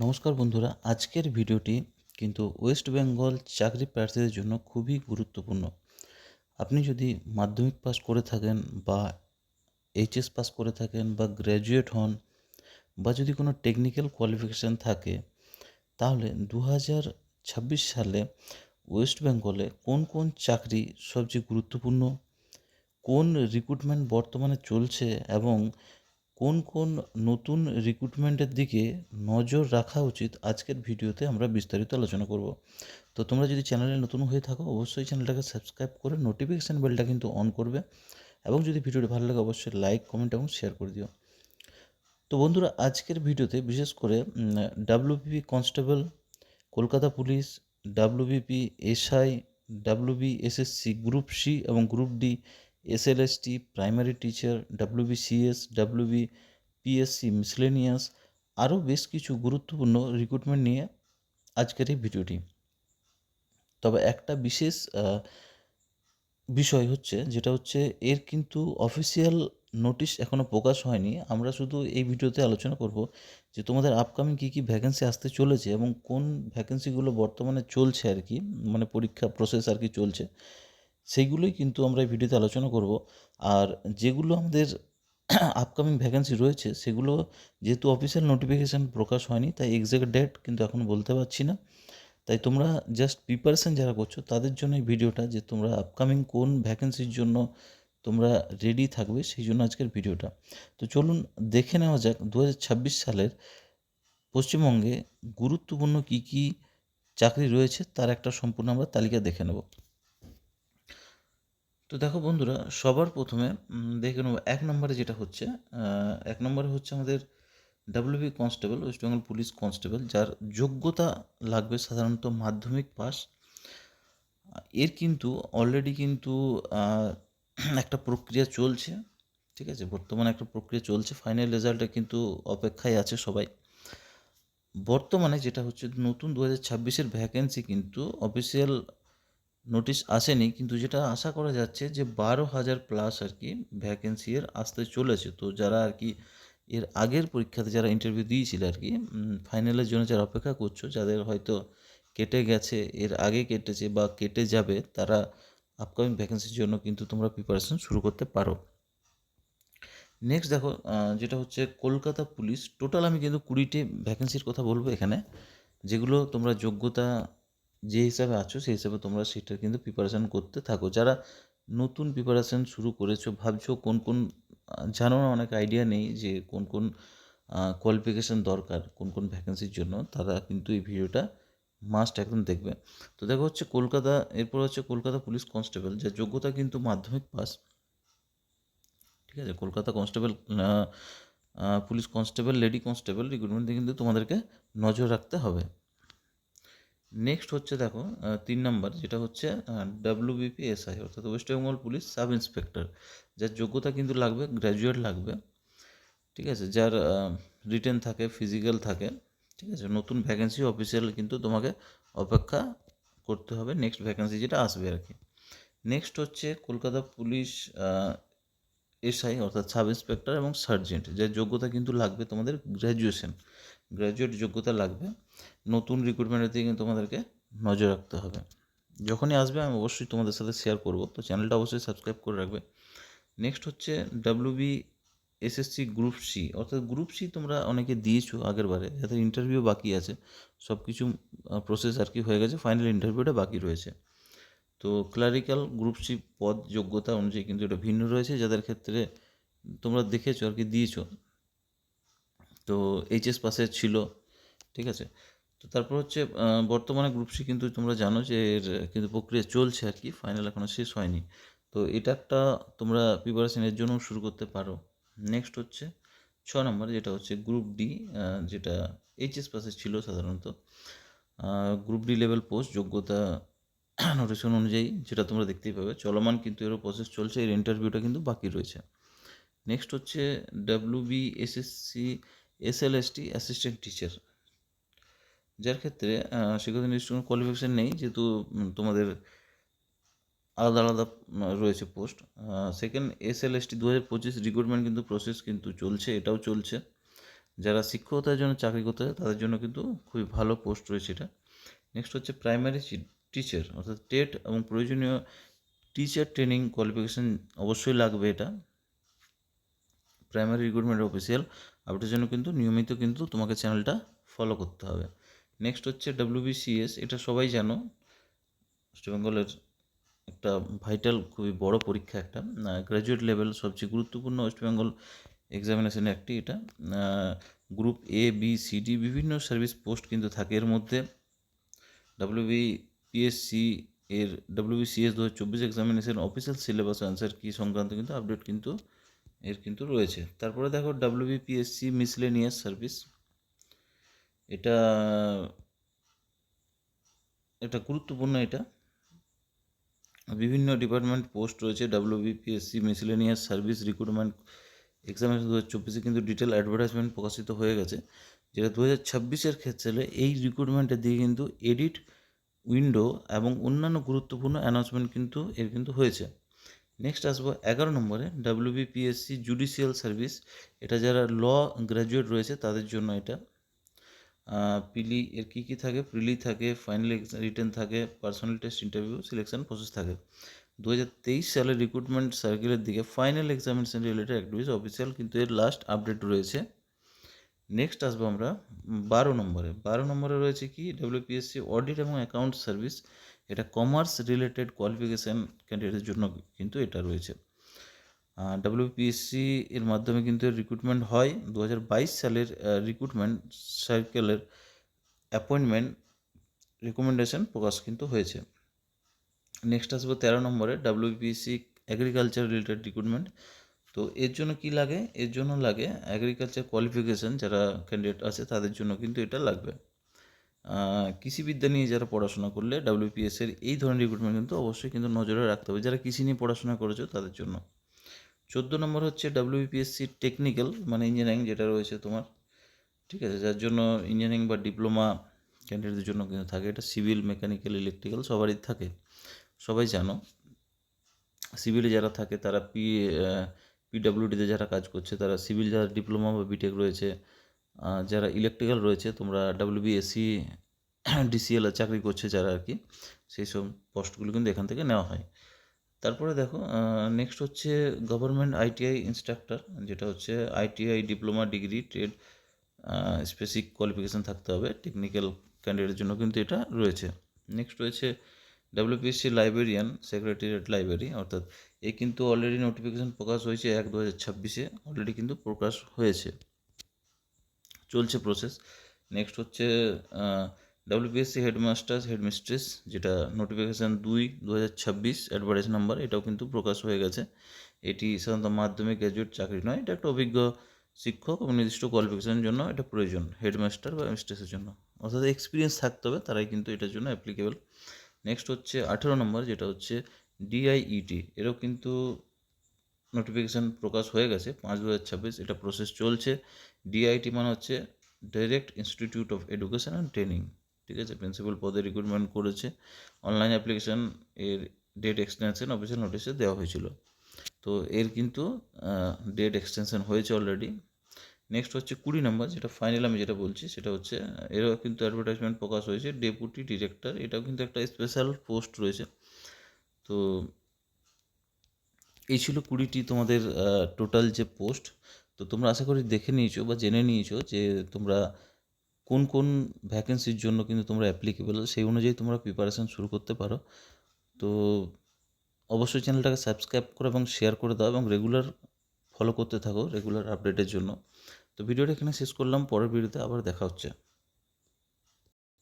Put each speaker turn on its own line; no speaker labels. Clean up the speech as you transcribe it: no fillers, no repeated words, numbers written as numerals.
নমস্কার বন্ধুরা, আজকের ভিডিওটি কিন্তু ওয়েস্ট বেঙ্গল চাকরি প্রার্থীদের জন্য খুবই গুরুত্বপূর্ণ। আপনি যদি মাধ্যমিক পাস করে থাকেন বা এইচএস পাস করে থাকেন বা গ্র্যাজুয়েট হন বা যদি কোনো টেকনিক্যাল কোয়ালিফিকেশান থাকে, তাহলে 2026 সালে ওয়েস্ট বেঙ্গলে কোন কোন চাকরি সবচেয়ে গুরুত্বপূর্ণ, কোন রিক্রুটমেন্ট বর্তমানে চলছে এবং কোন কোন নতুন রিক্রুটমেন্টের দিকে নজর রাখা উচিত, আজকের ভিডিওতে আমরা বিস্তারিত আলোচনা করব। তো তোমরা যদি চ্যানেলে নতুন হয়ে থাকো, অবশ্যই চ্যানেলটাকে সাবস্ক্রাইব করে নোটিফিকেশান বেলটা কিন্তু অন করবে এবং যদি ভিডিওটি ভালো লাগে অবশ্যই লাইক, কমেন্ট এবং শেয়ার করে দিও। তো বন্ধুরা, আজকের ভিডিওতে বিশেষ করে WBP constable, Kolkata police, WBP SI, WBSSC group C এবং group D, SLST primary teacher, WBCS, PSC miscellaneous, আরও বেশ কিছু গুরুত্বপূর্ণ রিক্রুটমেন্ট নিয়ে আজকের এই ভিডিওটি। তবে একটা বিশেষ বিষয় হচ্ছে, যেটা হচ্ছে এর কিন্তু অফিসিয়াল নোটিশ এখনও প্রকাশ হয়নি। আমরা শুধু এই ভিডিওতে আলোচনা করব যে তোমাদের আপকামিং কী কী ভ্যাকেন্সি আসতে চলেছে এবং কোন ভ্যাকেন্সিগুলো বর্তমানে চলছে আর কি, মানে পরীক্ষা প্রসেস আর কি চলছে, সেইগুলোই কিন্তু আমরা এই ভিডিওতে আলোচনা করব। আর যেগুলো আমাদের আপকামিং ভ্যাকেন্সি রয়েছে সেগুলো যেহেতু অফিসিয়াল নোটিফিকেশান প্রকাশ হয়নি, তাই এক্সাক্ট ডেট কিন্তু এখন বলতে পারছি না। তাই তোমরা জাস্ট প্রিপারেশান যারা করছো তাদের জন্য এই ভিডিওটা, যে তোমরা আপকামিং কোন ভ্যাকেন্সির জন্য তোমরা রেডি থাকবে সেই জন্য আজকের ভিডিওটা। তো চলুন দেখে নেওয়া যাক 2026 সালের পশ্চিমবঙ্গে গুরুত্বপূর্ণ কী কী চাকরি রয়েছে তার একটা সম্পূর্ণ আমরা তালিকা দেখে নেব। তো দেখো বন্ধুরা, সবার প্রথমে দেখে নেব এক নম্বরে যেটা হচ্ছে, এক নম্বরে হচ্ছে আমাদের WB constable, West Bengal police constable, যার যোগ্যতা লাগবে সাধারণত মাধ্যমিক পাস। এর কিন্তু অলরেডি কিন্তু একটা প্রক্রিয়া চলছে, ঠিক আছে, বর্তমানে একটা প্রক্রিয়া চলছে, ফাইনাল রেজাল্টে কিন্তু অপেক্ষায় আছে সবাই। বর্তমানে যেটা হচ্ছে নতুন 2026-এর ভ্যাকেন্সি কিন্তু অফিসিয়াল নোটিশ আসেনি, কিন্তু যেটা আশা করা যাচ্ছে যে 12,000 প্লাস আর কি ভ্যাকেন্সি এর আসতে চলেছে। তো যারা আর কি এর আগের পরীক্ষাতে যারা ইন্টারভিউ দিয়েছিল আর কি, ফাইনালের জন্য যারা অপেক্ষা করছো, যাদের হয়তো কেটে গেছে, এর আগে কেটেছে বা কেটে যাবে, তারা আপকামিং ভ্যাকেন্সির জন্য কিন্তু তোমরা প্রিপারেশন শুরু করতে পারো। নেক্সট দেখো, যেটা হচ্ছে কলকাতা পুলিশ, টোটাল আমি কিন্তু 20টি ভ্যাকেন্সির কথা বলবো এখানে, যেগুলো তোমরা যোগ্যতা যে হিসাবে আছো সেই হিসাবে তোমরা সেটার কিন্তু প্রিপারেশান করতে থাকো। যারা নতুন প্রিপারেশান শুরু করেছো, ভাবছো কোন কোন, জানো না, অনেক আইডিয়া নেই যে কোন কোন কোয়ালিফিকেশান দরকার কোন কোন ভ্যাকেন্সির জন্য, তারা কিন্তু এই ভিডিওটা মাস্ট একদম দেখবে। তো দেখো হচ্ছে কলকাতা, এরপর হচ্ছে কলকাতা পুলিশ কনস্টেবল, যার যোগ্যতা কিন্তু মাধ্যমিক পাস, ঠিক আছে। Kolkata constable, police constable, lady constable রিক্রুটমেন্টে কিন্তু তোমাদেরকে নজর রাখতে হবে। নেক্সট হচ্ছে দেখো 3 নম্বর, যেটা হচ্ছে ডাব্লিউবিপিএসআই অর্থাৎ West Bengal police sub inspector, যার যোগ্যতা কিন্তু লাগবে গ্র্যাজুয়েট লাগবে, ঠিক আছে, যার রিটেন থাকে, ফিজিক্যাল থাকে, ঠিক আছে। নতুন ভ্যাকেন্সি অফিসিয়াল কিন্তু তোমাকে অপেক্ষা করতে হবে নেক্সট ভ্যাকেন্সি যেটা আসবে আর কি। নেক্সট হচ্ছে কলকাতা পুলিশ এসআই অর্থাৎ সাব ইন্সপেক্টর এবং সার্জেন্ট, যার যোগ্যতা কিন্তু লাগবে তোমাদের গ্র্যাজুয়েট যোগ্যতা লাগবে। নতুন রিক্রুটমেন্টের দিকে কিন্তু তোমাদেরকে নজর রাখতে হবে। যখনই আসবে আমি অবশ্যই তোমাদের সাথে শেয়ার করব, তো চ্যানেলটা অবশ্যই সাবস্ক্রাইব করে রাখবে। নেক্সট হচ্ছে ডাব্লিউবিএসএসসি গ্রুপ সি, অর্থাৎ গ্রুপ সি তোমরা অনেকে দিয়েছো আগের বারে, যাদের ইন্টারভিউ বাকি আছে, সব কিছু প্রসেস আর কি হয়ে গেছে, ফাইনাল ইন্টারভিউটা বাকি রয়েছে। তো ক্লারিক্যাল গ্রুপ সি পদ যোগ্যতা অনুযায়ী কিন্তু এটা ভিন্ন রয়েছে, যাদের ক্ষেত্রে তোমরা দেখেছো আর কি দিয়েছো, তো এইচএস পাসে ছিল, ঠিক আছে। তো তারপর হচ্ছে বর্তমানে গ্রুপ সি কিন্তু তোমরা জানো যে এর কিন্তু প্রক্রিয়া চলছে আর কি, ফাইনাল এখনও শেষ হয়নি। তো এটা একটা তোমরা প্রিপারেশনের জন্য শুরু করতে পারো। নেক্সট হচ্ছে 6 নম্বর, যেটা হচ্ছে গ্রুপ ডি, যেটা এইচএস পাসে ছিল সাধারণত। গ্রুপ ডি লেভেল পোস্ট, যোগ্যতা নোটিশন অনুযায়ী যেটা তোমরা দেখতেই পাবে, চলমান কিন্তু এরও প্রসেস চলছে, এর ইন্টারভিউটা কিন্তু বাকি রয়েছে। নেক্সট হচ্ছে ডাব্লিউবিএসএসসি এসএলএসটি অ্যাসিস্ট্যান্ট টিচার, যার ক্ষেত্রে শিক্ষাগত নির্দিষ্ট কোনো কোয়ালিফিকেশান নেই, যেহেতু তোমাদের আলাদা আলাদা রয়েছে পোস্ট। সেকেন্ড এসএলএসটি 2025 রিক্রুটমেন্ট কিন্তু প্রসেস কিন্তু চলছে, এটাও চলছে। যারা শিক্ষকতার জন্য চাকরি করতে হয় তাদের জন্য কিন্তু খুবই ভালো পোস্ট রয়েছে এটা। নেক্সট হচ্ছে প্রাইমারি টিচার, অর্থাৎ টেট এবং প্রয়োজনীয় টিচার ট্রেনিং কোয়ালিফিকেশান অবশ্যই লাগবে এটা। প্রাইমারি রিক্রুটমেন্টের অফিসিয়াল আপডেটের জন্য কিন্তু নিয়মিত কিন্তু তোমাকে চ্যানেলটা ফলো করতে হবে। নেক্সট হচ্ছে WBCS, এটা সবাই জানো, ওয়েস্ট বেঙ্গলের একটা ভাইটাল খুবই বড় পরীক্ষা, একটা গ্র্যাজুয়েট লেভেল সবচেয়ে গুরুত্বপূর্ণ ওয়েস্ট বেঙ্গল এক্সামিনেশনের একটি এটা। Group A, B, C, D বিভিন্ন সার্ভিস পোস্ট কিন্তু থাকে এর মধ্যে। WBPSC এর WBCS 2024 examination official syllabus answer কি সংক্রান্ত কিন্তু আপডেট কিন্তু এর কিন্তু রয়েছে। তারপরে দেখো WBPSC মিসলেনিয়াস সার্ভিস, এটা এটা গুরুত্বপূর্ণ। এটা বিভিন্ন ডিপার্টমেন্ট পোস্ট রয়েছে। WBPSC miscellaneous service recruitment examination 2024 কিন্তু ডিটেল অ্যাডভার্টাইজমেন্ট প্রকাশিত হয়ে গেছে, যেটা 2026 ক্ষেত্রে এই রিক্রুটমেন্টের দিকে কিন্তু এডিট উইন্ডো এবং অন্যান্য গুরুত্বপূর্ণ অ্যানাউন্সমেন্ট কিন্তু এর কিন্তু হয়েছে। নেক্সট আসবো 11 নম্বরে WBPSC জুডিশিয়াল সার্ভিস, এটা যারা ল গ্র্যাজুয়েট রয়েছে তাদের জন্য এটা। পিলি এর কী থাকে, প্রিলি থাকে, ফাইনাল রিটেন থাকে, personal test, interview, selection process থাকে। 2023 সালের রিক্রুটমেন্ট সার্কেলের দিকে final examination related activities official কিন্তু এর লাস্ট আপডেট রয়েছে। নেক্সট আসবো আমরা 12 নম্বরে রয়েছে কি WPSC অডিট এবং অ্যাকাউন্ট সার্ভিস, এটা কমার্স রিলেটেড কোয়ালিফিকেশান ক্যান্ডিডেটের জন্য কিন্তু এটা রয়েছে। WPSC এর মাধ্যমে কিন্তু রিক্রুটমেন্ট হয়। 2022 সালের রিক্রুটমেন্ট সার্কেলের অ্যাপয়েন্টমেন্ট রিকমেন্ডেশন প্রকাশ কিন্তু হয়েছে। নেক্সট আসবো 13 নম্বরে WPSC এগ্রিকালচার রিলেটেড রিক্রুটমেন্ট, তো এর জন্য কি লাগে, এর জন্য লাগে এগ্রিকালচার কোয়ালিফিকেশান যারা ক্যান্ডিডেট আছে তাদের জন্য কিন্তু এটা লাগবে। কৃষিবিদ্যা নিয়ে যারা পড়াশোনা করলে WPSC-র এই ধরনের রিক্রুটমেন্ট কিন্তু অবশ্যই কিন্তু নজরে রাখতে হবে, যারা কৃষি নিয়ে পড়াশোনা করেছো তাদের জন্য। 14 নম্বর হচ্ছে WPSC টেকনিক্যাল, মানে ইঞ্জিনিয়ারিং যেটা রয়েছে তোমার, ঠিক আছে, যার জন্য ইঞ্জিনিয়ারিং বা ডিপ্লোমা ক্যান্ডিডেটদের জন্য কিন্তু থাকে এটা। সিভিল, মেকানিক্যাল, ইলেকট্রিক্যাল সবারই থাকে, সবাই জানো। সিভিলে যারা থাকে তারা PWDতে যারা কাজ করছে তারা সিভিল, যারা ডিপ্লোমা বা বিটেক রয়েছে, যারা ইলেকট্রিক্যাল রয়েছে তোমরা WBSC DCL চাকরি করছে যারা আর কি, সেই সব পোস্টগুলো কিন্তু এখান থেকে নেওয়া হয়। তারপরে দেখো নেক্সট হচ্ছে গভর্নমেন্ট ITI ইনস্ট্রাক্টর, যেটা হচ্ছে ITI diploma degree trade specific qualification থাকতে হবে টেকনিক্যাল ক্যান্ডিডেটের জন্য কিন্তু এটা রয়েছে। নেক্সট রয়েছে WPSC লাইব্রেরিয়ান সেক্রেটারিয়েট লাইব্রেরি, অর্থাৎ এই কিন্তু অলরেডি নোটিফিকেশান প্রকাশ হয়েছে 1/2026 অলরেডি কিন্তু প্রকাশ হয়েছে, চলছে প্রসেস। নেক্সট হচ্ছে WPSC হেডমাস্টার্স হেডমিস্ট্রেস, যেটা নোটিফিকেশান 2/2026 অ্যাডভার্টাইজ নাম্বার, এটাও কিন্তু প্রকাশ হয়ে গেছে। এটি সাধারণত মাধ্যমিক গ্র্যাজুয়েট চাকরি নয়, এটা একটা অভিজ্ঞ শিক্ষক এবং নির্দিষ্ট কোয়ালিফিকেশনের জন্য এটা প্রয়োজন হেডমাস্টার বা মিস্ট্রেসের জন্য, অর্থাৎ এক্সপিরিয়েন্স থাকতে হবে, তারাই কিন্তু এটার জন্য অ্যাপ্লিকেবল। নেক্সট হচ্ছে 18 নম্বর, যেটা হচ্ছে DIET, এরও কিন্তু নোটিফিকেশান প্রকাশ হয়ে গেছে 5/2026, এটা প্রসেস চলছে। DIT মানে হচ্ছে direct institute of education and training, ঠিক আছে, প্রিন্সিপাল পদে রিক্রুটমেন্ট করেছে। অনলাইন অ্যাপ্লিকেশান এর ডেট এক্সটেনশন অফিসিয়াল নোটিশে দেওয়া হয়েছিল, তো এর কিন্তু ডেট এক্সটেনশন হয়েছে অলরেডি। নেক্সট হচ্ছে 20 নম্বর, যেটা ফাইনাল আমি যেটা বলছি সেটা হচ্ছে এরও কিন্তু অ্যাডভার্টাইজমেন্ট প্রকাশ হয়েছে ডেপুটি ডিরেক্টর, এটাও কিন্তু একটা স্পেশাল পোস্ট রয়েছে। তো এই ছিল 20টি তোমাদের টোটাল যে পোস্ট। তো তোমরা আশা করি দেখে নিয়েছো বা জেনে নিয়েছো যে তোমরা কোন কোন ভ্যাকেন্সির জন্য কিন্তু তোমরা অ্যাপ্লিকেবল, সেই অনুযায়ী তোমরা প্রিপারেশান শুরু করতে পারো। তো অবশ্যই চ্যানেলটাকে সাবস্ক্রাইব করো এবং শেয়ার করে দাও এবং রেগুলার ফলো করতে থাকো রেগুলার আপডেটের জন্য। তো ভিডিওটা এখানে শেষ করলাম, পরের ভিডিওতে আবার দেখা হচ্ছে।